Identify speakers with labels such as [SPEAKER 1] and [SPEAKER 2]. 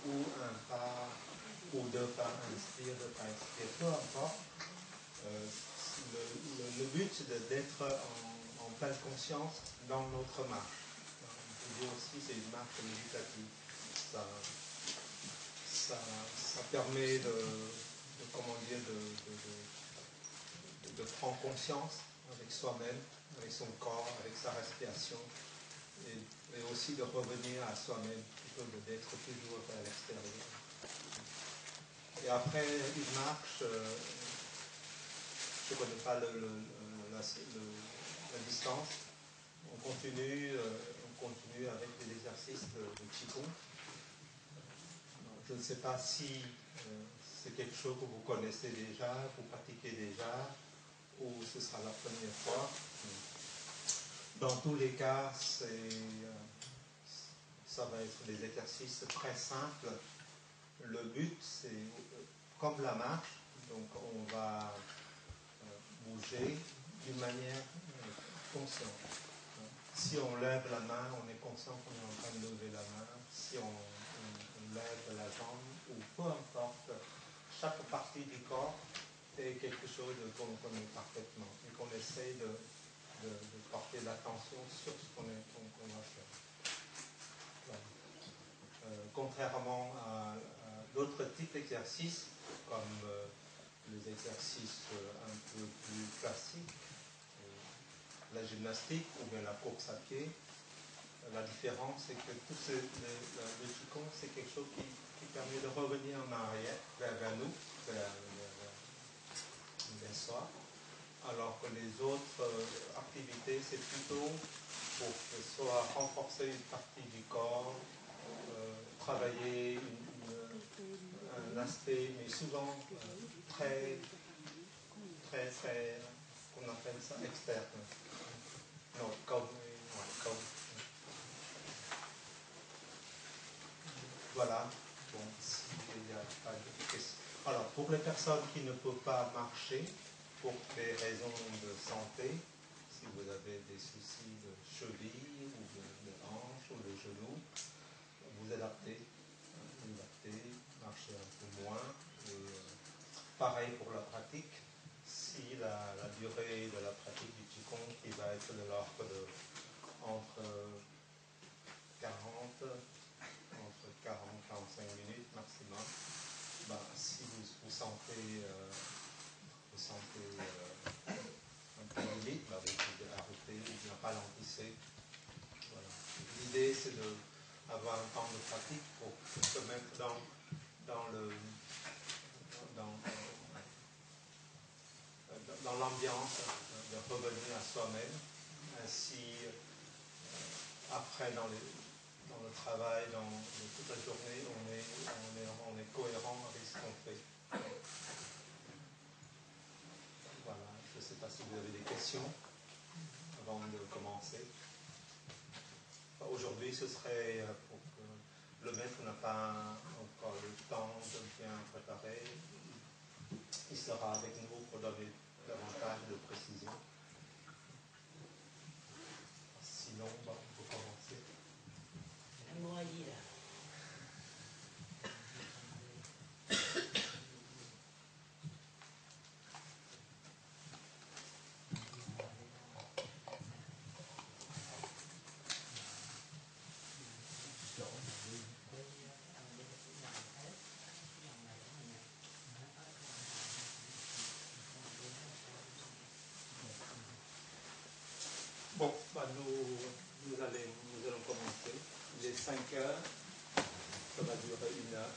[SPEAKER 1] ou un pas, ou deux pas inspire, deux pas expire, peu importe. Le but, c'est d'être en pleine conscience dans notre marche. On peut dire aussi c'est une marche méditative. Ça permet comment dire, de prendre conscience avec soi-même, avec son corps, avec sa respiration, et aussi de revenir à soi-même plutôt que d'être toujours à l'extérieur. Et après une marche, je ne connais pas la distance, on continue avec des exercices de Qigong. Je ne sais pas si c'est quelque chose que vous connaissez déjà, vous pratiquez déjà, ou ce sera la première fois. Dans tous les cas, ça va être des exercices très simples. Le but, c'est comme la marche, donc on va bouger d'une manière consciente. Si on lève la main, on est conscient qu'on est en train de lever la main. Si on lève la jambe, ou peu importe, chaque partie du corps est quelque chose qu'on connaît parfaitement et qu'on essaye de porter l'attention sur ce qu'on va faire. Voilà. Contrairement à d'autres types d'exercices, comme les exercices un peu plus classiques, la gymnastique ou bien la course à pied, la différence c'est que le Qigong c'est quelque chose qui permet de revenir en arrière, vers nous, vers soi, alors que les autres activités c'est plutôt pour soit renforcer une partie du corps, travailler un aspect, mais souvent très, qu'on appelle ça externe. Non, comme. Voilà. Bon, s'il n'y a pas de questions. Alors, pour les personnes qui ne peuvent pas marcher, pour des raisons de santé, si vous avez des soucis de cheville, ou de hanche, ou de genoux, vous adaptez, marchez un peu moins. Et, pareil pour la pratique. Si la durée de la pratique du Qigong qui va être de l'ordre de entre 40 et 45 minutes maximum, si vous sentez un peu limite, vous pouvez arrêter ou bien ralentissez. Voilà. L'idée c'est d'avoir un temps de pratique pour se mettre dans l'ambiance, de revenir à soi-même. Ainsi, après, dans le travail, dans toute la journée, on est cohérent avec ce qu'on fait. Voilà, je ne sais pas si vous avez des questions avant de commencer. Aujourd'hui, ce serait pour que le maître n'a pas encore le temps de bien préparer. Il sera avec nous pour donner davantage de précision. Sinon, on peut commencer.
[SPEAKER 2] Moi, là.
[SPEAKER 1] Bon, nous allons commencer. Il est 5 heures, ça va durer 1 heure.